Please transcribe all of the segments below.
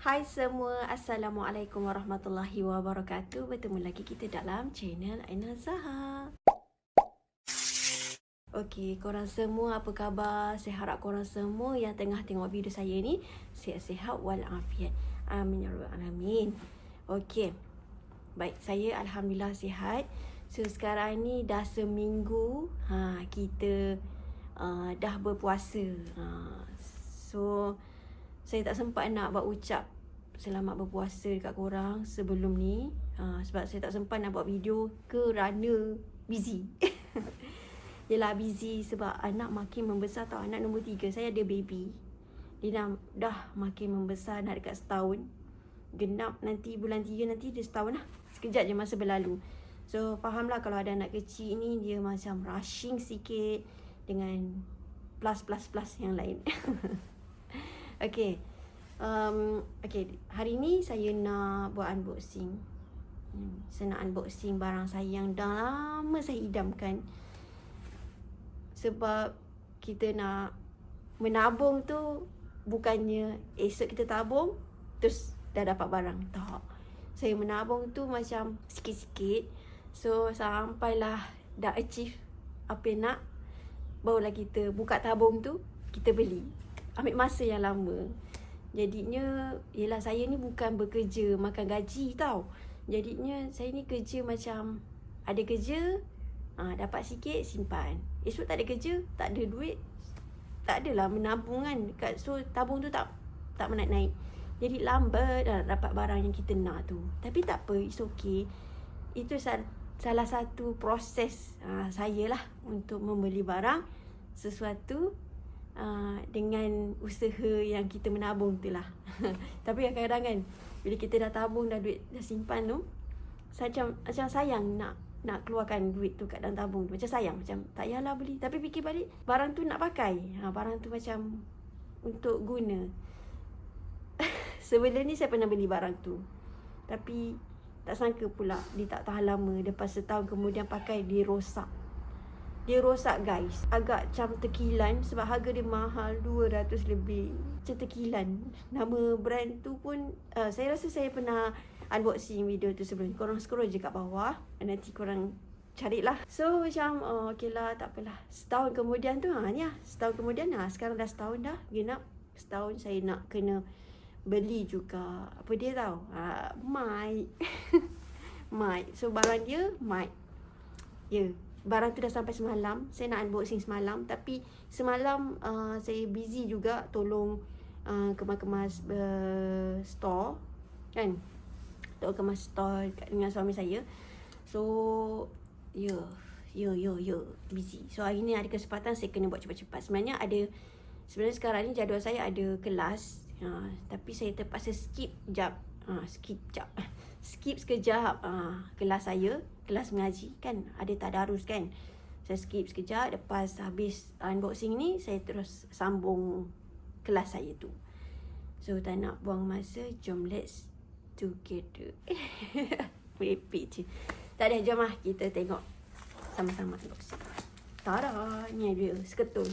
Hai semua, Assalamualaikum warahmatullahi wabarakatuh. Bertemu lagi kita dalam channel Aina Zaha. Okey, korang semua apa khabar? Saya harap korang semua yang tengah tengok video saya ni sihat-sihat walafiat. Amin ya rabbal alamin. Okey. Baik, saya alhamdulillah sihat. So sekarang ni dah seminggu kita dah berpuasa. So saya tak sempat nak buat ucap selamat berpuasa dekat korang sebelum ni, sebab saya tak sempat nak buat video kerana busy. Yelah busy sebab anak makin membesar tau. Anak nombor 3, saya ada baby. Dia dah makin membesar, nak dekat setahun. Genap nanti bulan 3 nanti dia setahun lah. Sekejap je masa berlalu. So fahamlah kalau ada anak kecil ni dia macam rushing sikit dengan plus yang lain. Okay. Okay, hari ni saya nak buat unboxing. Saya nak unboxing barang saya yang dah lama saya idamkan. Sebab kita nak menabung tu bukannya esok kita tabung terus dah dapat barang. Tak. Saya menabung tu macam sikit-sikit. So sampailah dah achieve apa yang nak, barulah kita buka tabung tu, kita beli. Ambil masa yang lama. Jadinya, yelah saya ni bukan bekerja makan gaji tau. Jadinya saya ni kerja macam ada kerja, dapat sikit simpan. Esok tak ada kerja, tak ada duit, tak adalah menabung kan. So tabung tu tak naik. Jadi lambat dapat barang yang kita nak tu. Tapi tak apa, it's okay. Itu salah satu proses saya lah untuk membeli barang sesuatu dengan usaha yang kita menabung tu lah. Tapi kadang-kadang kan bila kita dah tabung, dah duit dah simpan tu, macam sayang nak keluarkan duit tu kat dalam tabung tu. Macam sayang, macam tak payahlah beli. Tapi fikir balik, barang tu nak pakai. Barang tu macam untuk guna. Sebelum ni saya pernah beli barang tu, tapi tak sangka pula dia tak tahan lama. Lepas setahun kemudian pakai, dia rosak. Dia rosak guys. Agak macam terkilan sebab harga dia mahal, 200 lebih. Macam terkilan. Nama brand tu pun saya rasa saya pernah unboxing video tu sebelum. Korang scroll je kat bawah, nanti korang carilah. So macam okey lah, tak apalah. Setahun kemudian tu ni lah. Setahun kemudian sekarang dah setahun dah. Genap setahun saya nak kena beli juga. Apa dia tau? Mic. Mic. So barang dia mic. Ya. Barang tu dah sampai semalam. Saya nak unboxing semalam. Tapi semalam saya busy juga tolong kemas-kemas store kan. Tolong kemas store dengan suami saya. So ya busy. So hari ni ada kesempatan saya kena buat cepat-cepat. Sebenarnya sekarang ni jadual saya ada kelas, tapi saya terpaksa skip sekejap kelas saya, kelas mengaji kan, ada tadarus kan. Saya skip sekejap, lepas habis unboxing ni saya terus sambung kelas saya tu. So tak nak buang masa, jom let's together. Merepek je. Tak ada, jom lah kita tengok sama-sama unboxing. Tada, ni dia seketul.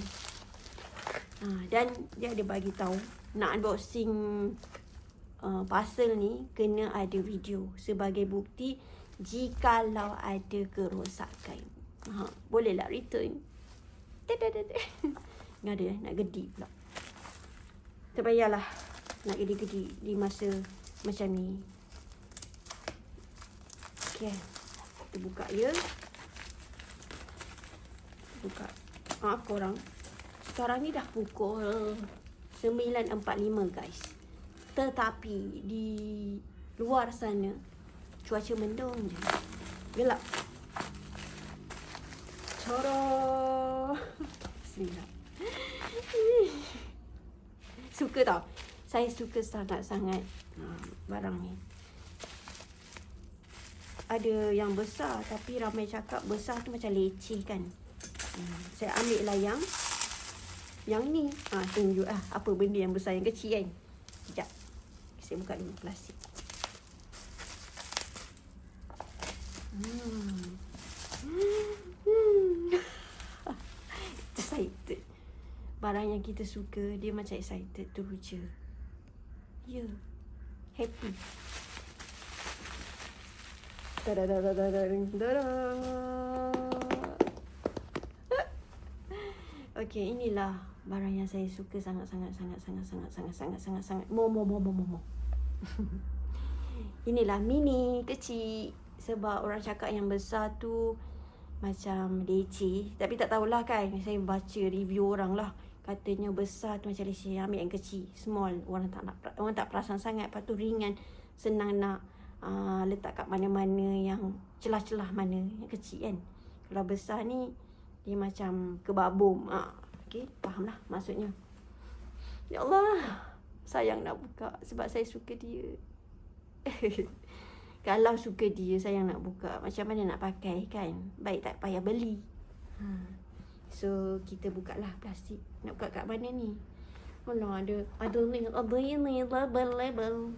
Dan dia ada bagi tahu nak unboxing parcel ni kena ada video sebagai bukti jikalau ada kerosakan. Bolehlah return. Nggak ada nak gedi pula. Tak payahlah nak gedi-gedi di masa macam ni. Okay, kita buka ya. Buka. Maaf korang, sekarang ni dah pukul 9.45 guys. Tetapi di luar sana cuaca mendung je. Gelap. Coro. Bismillah. Suka tau. Saya suka sangat-sangat barang ni. Ada yang besar tapi ramai cakap besar tu macam leceh kan. Saya ambil lah yang ni. Tunjuk apa benda yang besar, yang kecil kan. Sekejap. Saya buka dulu plastik. Excited. Barang yang kita suka, dia macam excited tu je. Ya. happy. Okey, inilah barang yang saya suka sangat. Mo. Inilah mini, kecil. Sebab orang cakap yang besar tu macam leceh. Tapi tak tahulah kan. Saya baca review orang lah. Katanya besar tu macam leceh. Ambil yang kecil, small. Orang tak perasan sangat. Lepas tu ringan. Senang nak letak kat mana-mana yang celah-celah mana. Yang kecil kan. Kalau besar ni dia macam kebabum. Okey, faham lah maksudnya. Ya Allah, sayang nak buka sebab saya suka dia. Kalau suka dia, sayang nak buka. Macam mana nak pakai kan? Baik tak payah beli. So, kita buka lah plastik. Nak buka kat mana ni? Allah, ada ini label.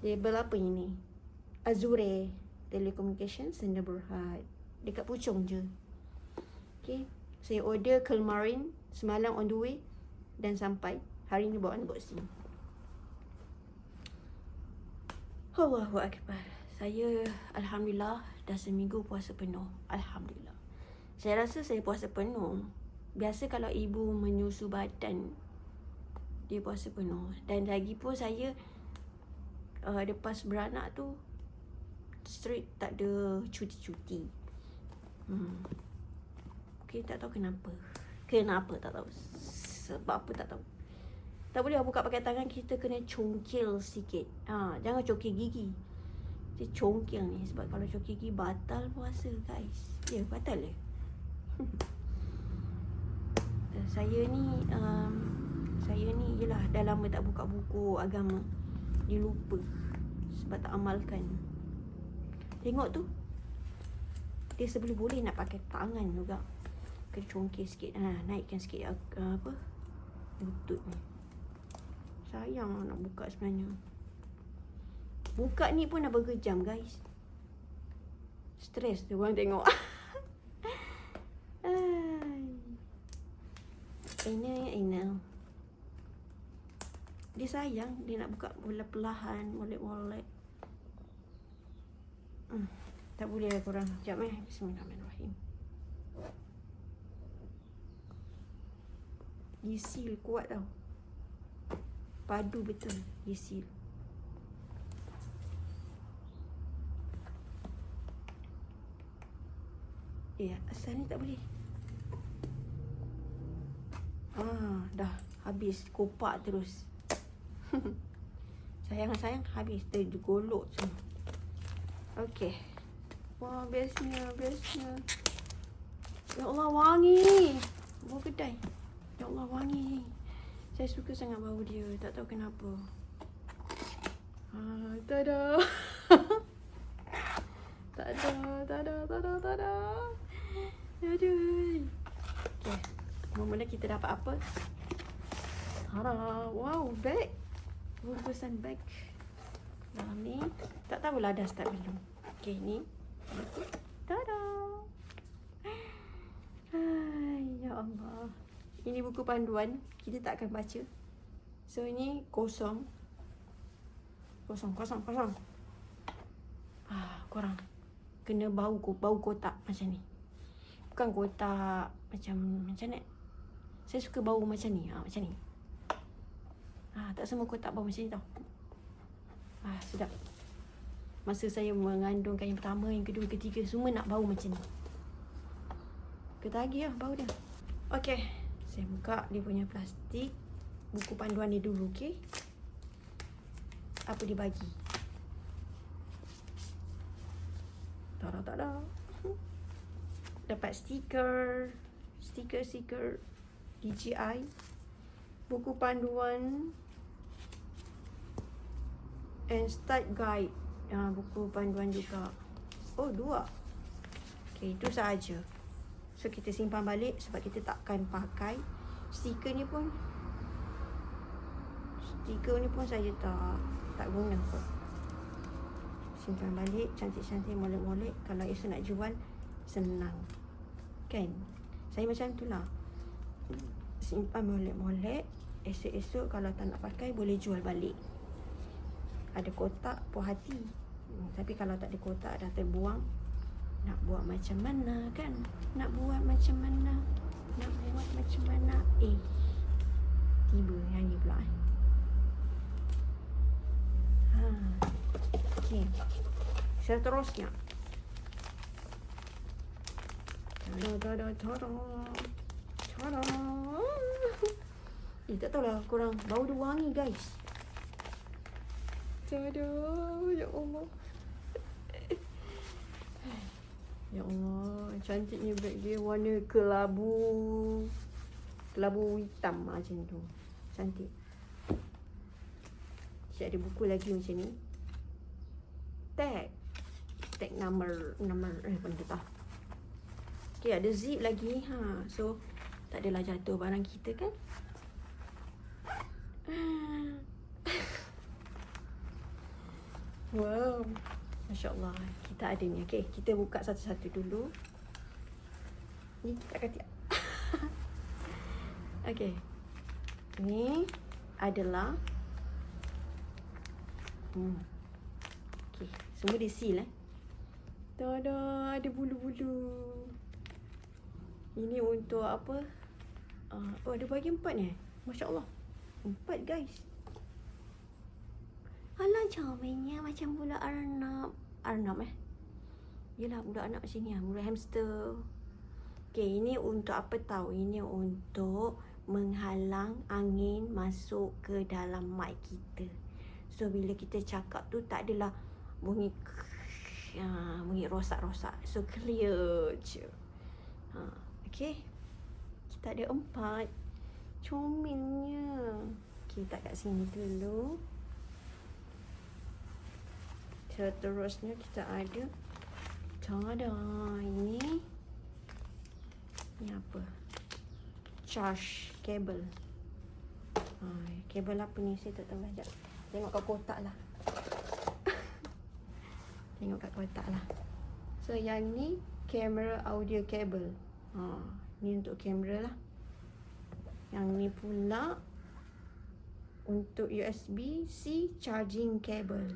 Label apa ini? Azure Telecommunications Sdn Bhd. Dekat Puchong je. Okay. Saya order kemarin, semalam on the way dan sampai. Hari ni bawa unboxing. Allahu Akbar. Saya Alhamdulillah dah seminggu puasa penuh. Alhamdulillah. Saya rasa saya puasa penuh. Biasa kalau ibu menyusu badan, dia puasa penuh. Dan lagi pun saya lepas beranak tu straight tak ada cuti-cuti. Okay, tak tahu kenapa. Kenapa tak tahu. Sebab apa tak tahu. Tak boleh buka pakai tangan, kita kena congkil sikit. Jangan congkil gigi. Dia congkil ni. Sebab kalau congkil gigi batal puasa guys. Ya, batal le. Saya ni yelah dah lama tak buka buku agama. Dia lupa. Sebab tak amalkan. Tengok tu. Dia sebelum boleh nak pakai tangan juga. Kena congkil sikit. Naikkan sikit lutut ni. Sayang nak buka sebenarnya. Buka ni pun dah berjam guys. Stres tu orang tengok. Aina. Dia sayang. Dia nak buka perlahan. Molek-molek. Tak boleh lah korang. Sekejap Bismillahirrahmanirrahim. Dia seal kuat tau. Padu betul. Dia seal. Asal ni tak boleh. Dah habis. Kopak terus. Sayang habis. Tergolok semua. Okey. Wah, bestnya. Ya Allah, wangi. Bau kedai. Ya Allah, wangi. Saya suka sangat bau dia. Tak tahu kenapa. Tada. Tada. Aduh. Okay. Mula kita dapat apa? Wow, bag. Bungkusan bag. Dalam ni. Tak tahulah dah start belum. Okay, ni. Tada. Ya Allah. Ini buku panduan. Kita tak akan baca. So, ini kosong. Kosong. Korang kena bau kotak macam ni. Bukan kotak macam ni. Saya suka bau macam ni. Macam ni. Tak semua kotak bau macam ni tau. Sedap. Masa saya mengandungkan yang pertama, yang kedua, ketiga, semua nak bau macam ni. Ketagih lah bau dia. Okay. Saya buka dia punya plastik. Buku panduan dia dulu, okay? Apa dia bagi? Tada. Dapat stiker. Stiker DJI. Buku panduan. And start guide. Buku panduan juga. Oh, 2. Okay, itu sahaja. So, kita simpan balik sebab kita takkan pakai. Stiker ni pun saya tak guna kot. Simpan balik, cantik-cantik, molek-molek. Kalau esok nak jual, senang. Kan? Saya macam tu lah. Simpan molek-molek. Esok-esok kalau tak nak pakai, boleh jual balik. ada kotak puas hati. Tapi kalau tak ada kotak dah terbuang, nak buat macam mana kan? Nak buat macam mana? Tiba nyanyi pula Okay. Seterusnya. Tak tahulah korang, bau dia wangi guys. Tada, ya Allah. Ya Allah, cantiknya beg dia, warna kelabu hitam macam tu. Cantik. Cik ada buku lagi macam ni. Tag nombor benda tak. Okay, ada zip lagi. So tak adalah jatuh barang kita kan. Wow, Masya Allah, kita ada ni. Okay, kita buka satu-satu dulu. Ni kita akan tiap. Okay, ni adalah okay, semua dia seal Tada, ada bulu-bulu. Ini untuk apa? Ada bagi 4 ni. Masya Allah, 4 guys. Alah, comelnya macam bulu arnab. Yelah, bulu arnab macam ni bulu hamster. Okay, ini untuk apa tahu? Ini untuk menghalang angin masuk ke dalam mic kita. So bila kita cakap tu tak adalah bunyi rosak-rosak. So clear je. Okay, kita ada 4. Comelnya. Okay, tak kat sini dulu. Seterusnya kita ada, tada, ini apa? Charge cable. Kabel apa ni? Saya tak tahu. Sekejap. Tengok kat kotak lah. Tengok kat kotak lah. So yang ni camera audio cable. Ni untuk kamera lah. Yang ni pula untuk USB-C charging cable.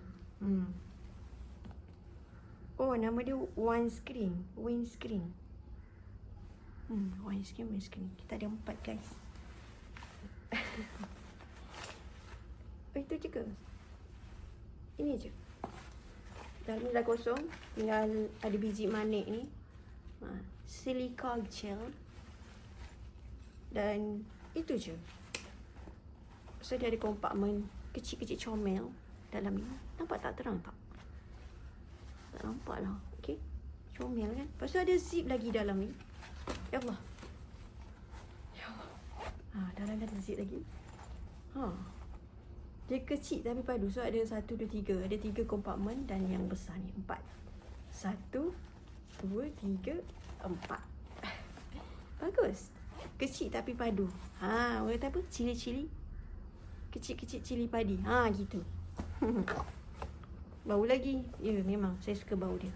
Oh, nama dia windscreen. Windscreen. Kita ada 4 guys. Itu je ke? Ini je. Dalam ni dah kosong. Tinggal ada biji manik ni. Silica gel. Dan itu je. So dia ada kompartmen kecil-kecil comel dalam ni. Nampak tak terang tak? Tak nampak lah. Okay, comel kan. Lepas tu ada zip lagi dalam ni. Ya Allah. Dalam ada zip lagi. Dia kecil tapi padu. So ada 1, 2, 3. Ada 3 kompartmen. Dan yang besar ni 4. 1, 2, 3, 4. Bagus. Kecil tapi padu. Orang kata apa? Cili-cili. Kecil-kecil cili padi. Gitu. Bau lagi. Ya, memang saya suka bau dia.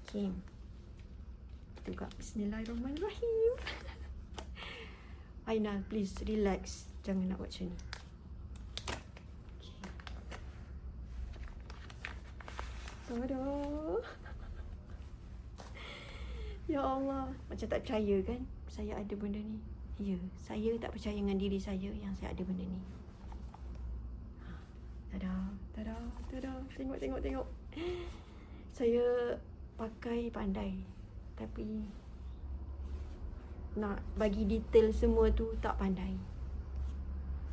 Okay. Buka. Bismillahirrahmanirrahim. Aina, please relax. Jangan nak buat macam ni. Okay. Aduh. Ya Allah. Macam tak percaya kan? Saya ada benda ni. Ya, saya tak percaya dengan diri saya yang saya ada benda ni. Tada. Tengok. Saya pakai pandai. Tapi nak bagi detail semua tu tak pandai.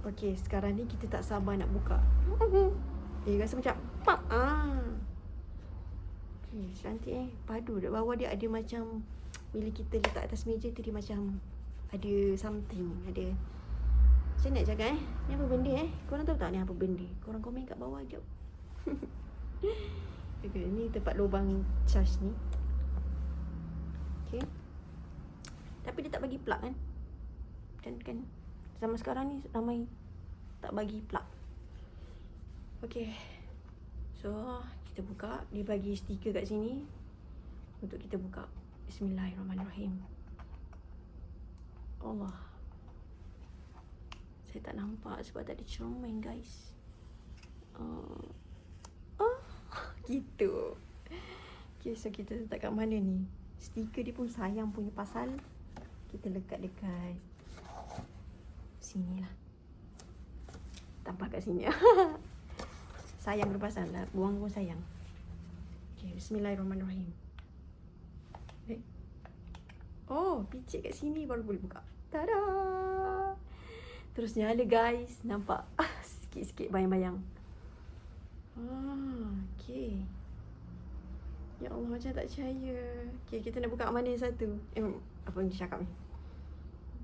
Okey, sekarang ni kita tak sabar nak buka. Rasa macam pop. Okey, cantik padu. Dekat bawah dia ada macam, bila kita letak atas meja tu dia macam ada something, ada. Macam nak cakap ni apa benda Korang tahu tak ni apa benda? Korang komen kat bawah jap. Okay, ni tempat lubang charge ni. Okay. Tapi dia tak bagi plug kan? Kan zaman sekarang ni ramai tak bagi plug. Okay. So kita buka. Dia bagi stiker kat sini untuk kita buka. Bismillahirrahmanirrahim. Allah. Saya tak nampak sebab tak ada cermin guys. Gitu. Okay, so kita letak kat mana ni? Stiker dia pun sayang punya pasal kita lekat dekat sini lah. Tampak kat sini. Sayang tu pasal lah. Buang pun sayang. Okay, bismillahirrahmanirrahim. Oh, picit kat sini baru boleh buka. Tada! Terus nyala guys. Nampak? Sikit-sikit bayang-bayang. Okay. Ya Allah, macam tak percaya. Okay, kita nak buka mana yang satu? Apa yang dia cakap ni?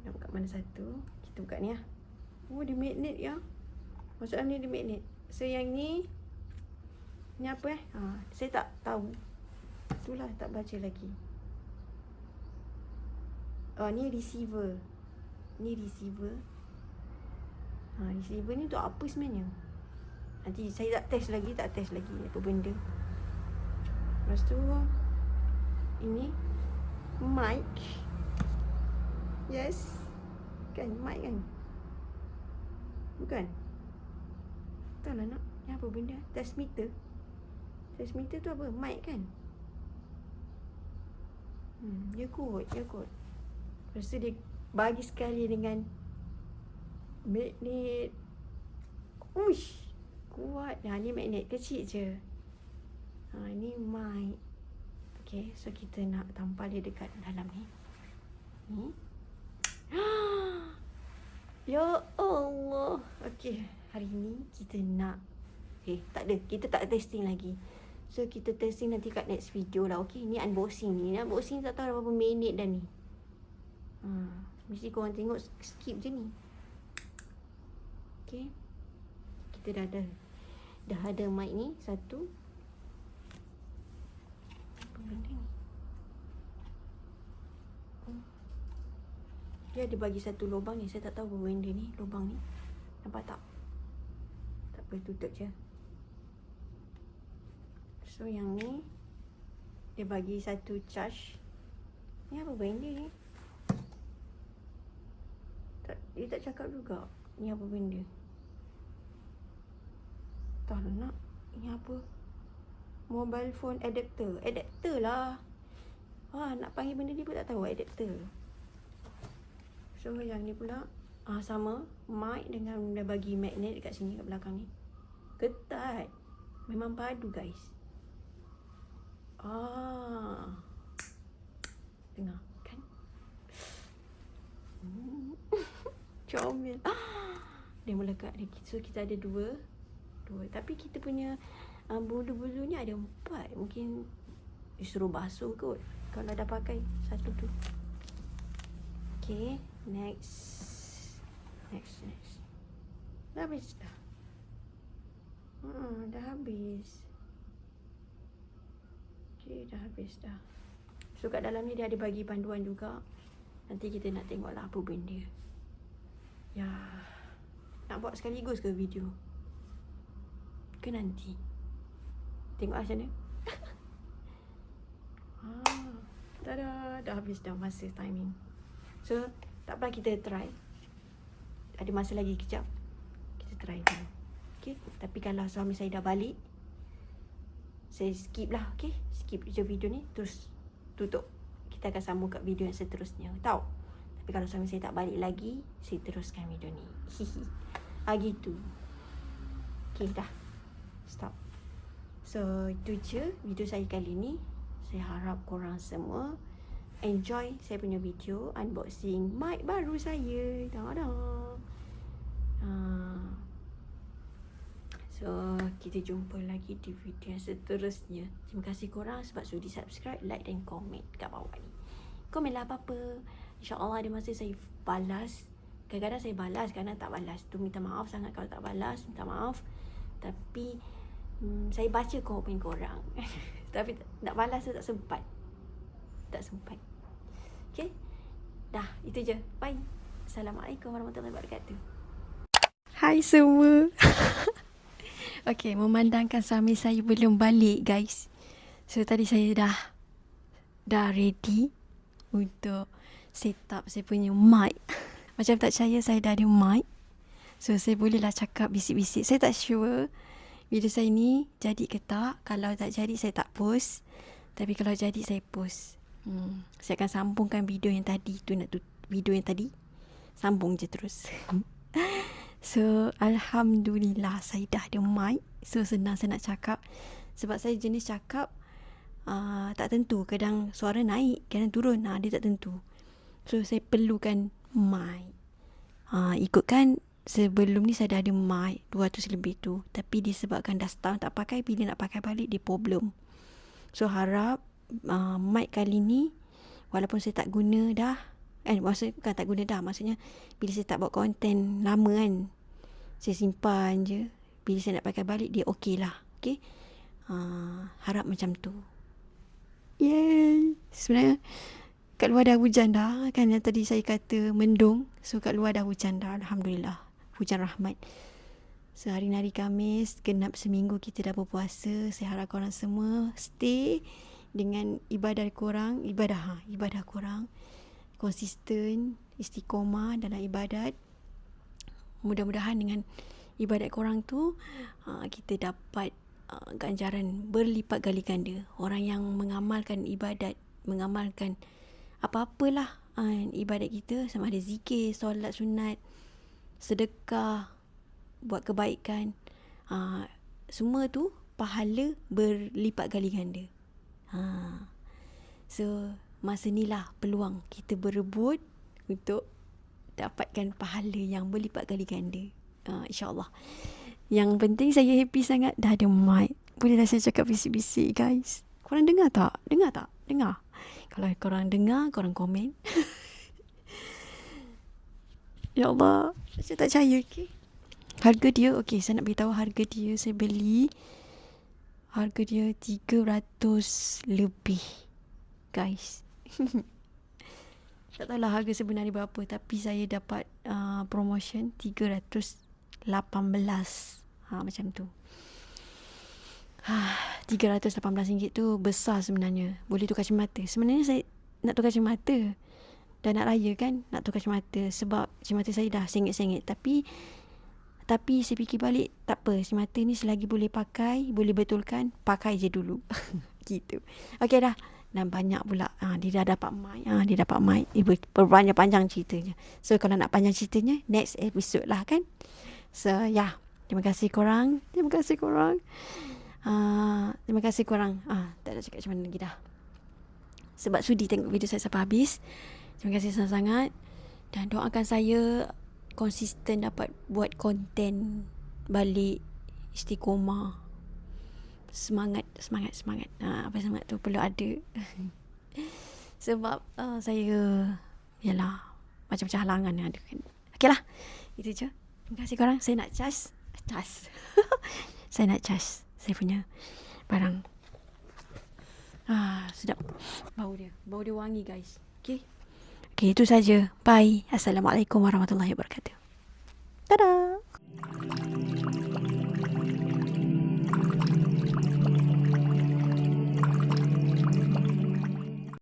Nak buka mana satu? Kita buka ni lah. Oh, dia magnet ya. Maksudnya ni dia magnet. So, yang ni apa saya tak tahu. Itulah, tak baca lagi. Ni receiver. Ni receiver. Receiver ni untuk apa sebenarnya? Nanti saya tak test lagi apa benda. Lepas tu ini mic. Yes. Kan mic kan? Bukan? Tak lah nak. Ni apa benda? Transmitter. Transmitter tu apa? Mic kan? Dia kot. Lepas tu dia bagi sekali dengan magnet. Uish, kuat. Ni magnet kecil je. Ni mic. Okay, so kita nak tampal dia dekat dalam ni. Ni. Ya Allah. Okay, hari ni kita nak tak ada. Kita tak testing lagi. So, kita testing nanti kat next video lah. Okay, ni unboxing ni. Unboxing tak tahu berapa minit dah ni. Mesti korang tengok skip je ni. Okay. Kita dah ada mic ni satu. Apa benda ni? Dia ada bagi satu lubang ni. Saya tak tahu apa benda ni. Lubang ni. Nampak tak? Tak apa, tutup je. So yang ni dia bagi satu charge. Ni apa benda ni? Dia tak cakap juga. Ni apa benda? Tak lah nak. Ni apa? Mobile phone adapter. Adapter lah. Nak panggil benda ni pun tak tahu. Adapter. So yang ni pula sama. Mic dengan dia bagi magnet dekat sini, kat belakang ni. Ketat. Memang padu guys. Dengar kan? Comel. Dia melekat. So kita ada dua. Tapi kita punya bulu-bulunya ada 4. Mungkin disuruh basuh kot kalau dah pakai satu tu. Okay, next. Dah habis dah. Dah habis. Okay, dah habis dah. So kat dalam ni dia ada bagi panduan juga. Nanti kita nak tengok lah apa benda. Ya. Nak buat sekaligus ke video? Ke nanti? Tengok lah macam mana. Tada, dah habis dah masa timing. So, tak apa kita try. Ada masa lagi kejap. Kita try dulu. Okay? Tapi kalau suami saya dah balik, saya skip lah. Okay? Skip je video ni. Terus tutup. Kita akan sambung kat video yang seterusnya. Tahu? Tapi kalau suami saya tak balik lagi, saya teruskan video ni. Hihi. Gitu. Okay, dah. Stop. So, itu je video saya kali ni. Saya harap korang semua enjoy saya punya video unboxing mic baru saya. So, kita jumpa lagi di video yang seterusnya. Terima kasih korang sebab sudi subscribe, like dan komen kat bawah ni. Komen lah apa-apa. InsyaAllah ada masa saya balas. Kadang-kadang saya balas, kadang tak balas. Tu minta maaf sangat kalau tak balas. Minta maaf. Tapi saya baca komen korang. Tapi nak balas tu tak sempat. Okay. Dah, itu je. Bye. Assalamualaikum warahmatullahi wabarakatuh. Hai semua. Okay, memandangkan suami saya belum balik guys. So tadi saya dah ready untuk set up saya punya mic. Macam tak percaya saya dah ada mic. So saya bolehlah cakap bisik-bisik. Saya tak sure video saya ni jadi ke tak. Kalau tak jadi saya tak post. Tapi kalau jadi saya post. Saya akan sambungkan video yang tadi tu, video yang tadi. Sambung je terus. So alhamdulillah saya dah ada mic. So senang saya nak cakap. Sebab saya jenis cakap tak tentu. Kadang suara naik, kadang turun. Dia tak tentu. So saya perlukan mic. Ikutkan sebelum ni saya dah ada mic 200 lebih tu. Tapi disebabkan dah setahun tak pakai, bila nak pakai balik dia problem. So harap mic kali ni, walaupun saya tak guna dah, maksudnya bukan tak guna dah, maksudnya bila saya tak buat konten lama kan, saya simpan je. Bila saya nak pakai balik dia okey lah. Okay, harap macam tu. Yay. Sebenarnya kat luar dah hujan dah kan, yang tadi saya kata mendung. So kat luar dah hujan dah, alhamdulillah. Hujan rahmat. Sehari hari Khamis, genap seminggu kita dah berpuasa. Saya harap korang semua stay dengan ibadah korang. Ibadah korang konsisten, istiqomah dalam ibadat. Mudah-mudahan dengan ibadat korang tu kita dapat ganjaran berlipat kali ganda. Orang yang mengamalkan ibadat, mengamalkan apa-apalah ibadat kita, sama ada zikir, solat sunat, sedekah, buat kebaikan, semua tu pahala berlipat kali ganda. So masa ni lah peluang kita berebut untuk dapatkan pahala yang berlipat kali ganda, insyaAllah. Yang penting saya happy sangat dah ada mic. Bolehlah saya cakap bisik-bisik guys. Korang dengar tak? Dengar. Kalau korang dengar, korang komen. Ya Allah, saya tak percaya. Okay, harga dia, okay, saya nak beritahu harga dia. Saya beli, harga dia 300 lebih guys. Tak tahulah harga sebenarnya berapa, tapi saya dapat promotion 318. Macam tu. RM318 tu besar sebenarnya. Boleh tukar kacamata. Sebenarnya saya nak tukar kacamata. Dah nak raya kan, nak tukar kacamata. Sebab kacamata saya dah sengit-sengit. Tapi saya fikir balik, tak apa. Kacamata ni selagi boleh pakai, boleh betulkan, pakai je dulu. Gitu. Okay dah. Dan banyak pula. Dia dah dapat mic. Dia dapat mic. Berbanyak panjang ceritanya. So kalau nak panjang ceritanya, next episode lah kan. So yeah. Terima kasih korang. Terima kasih korang. Tak ada cakap macam mana lagi dah. Sebab sudi tengok video saya sampai habis. Terima kasih sangat-sangat. Dan doakan saya konsisten dapat buat konten balik, istiqomah. Semangat. Apa semangat tu perlu ada. Sebab saya, yalah, macam-macam halangan yang ada kan. Okay lah, itu je. Terima kasih korang. Saya nak charge. Saya nak charge saya punya barang. Sedap bau dia wangi guys. Okay, itu saja. Bye. Assalamualaikum warahmatullahi wabarakatuh. Dadah.